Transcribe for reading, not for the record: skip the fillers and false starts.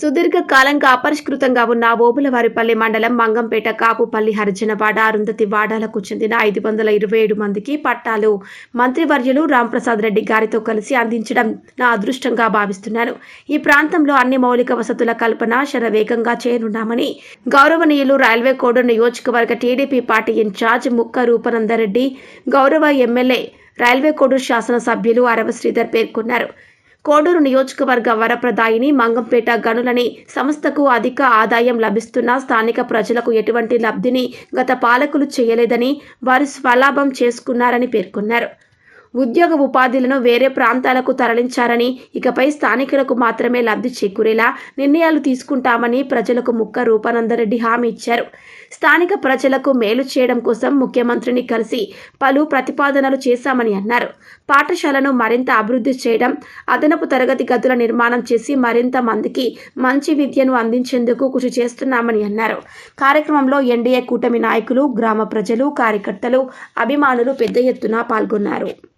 సుదీర్ఘ కాలంగా అపరిష్కృతంగా ఉన్న ఓబులవారిపల్లి మండలం మంగంపేట కాపుపల్లి హరిజనవాడ అరుంధతి వాడాలకు చెందిన 527 మందికి పట్టాలు మంత్రివర్యులు రాంప్రసాద్ రెడ్డి గారితో కలిసి అందించడం నా అదృష్టంగా భావిస్తున్నాను. ఈ ప్రాంతంలో అన్ని మౌలిక వసతుల కల్పన శరవేగంగా చేయనున్నామని గౌరవనీయులు రైల్వే కోడూరు నియోజకవర్గ టీడీపీ పార్టీ ఇన్ఛార్జ్ ముక్క రూపనందరెడ్డి, గౌరవ ఎమ్మెల్యే రైల్వే కోడూరు శాసనసభ్యులు అరవ శ్రీధర్ పేర్కొన్నారు. కోడూరు నియోజకవర్గ వరప్రదాయిని మంగంపేట గనులని సంస్థకు అధిక ఆదాయం లభిస్తున్నా స్థానిక ప్రజలకు ఎటువంటి లబ్ధిని గత పాలకులు చేయలేదని, వారు స్వలాభం చేసుకున్నారని పేర్కొన్నారు. ఉద్యోగ ఉపాధులను వేరే ప్రాంతాలకు తరలించారని, ఇకపై స్థానికులకు మాత్రమే లబ్ధి చేకూరేలా నిర్ణయాలు తీసుకుంటామని ప్రజలకు ముక్క రూపానందరెడ్డి హామీ ఇచ్చారు. స్థానిక ప్రజలకు మేలు చేయడం కోసం ముఖ్యమంత్రిని కలిసి పలు ప్రతిపాదనలు చేశామని అన్నారు. పాఠశాలను మరింత అభివృద్ధి చేయడం, అదనపు తరగతి గదుల నిర్మాణం చేసి మరింత మందికి మంచి విద్యను అందించేందుకు కృషి చేస్తున్నామని అన్నారు. కార్యక్రమంలో ఎన్డీఏ కూటమి నాయకులు, గ్రామ ప్రజలు, కార్యకర్తలు, అభిమానులు పెద్ద ఎత్తున పాల్గొన్నారు.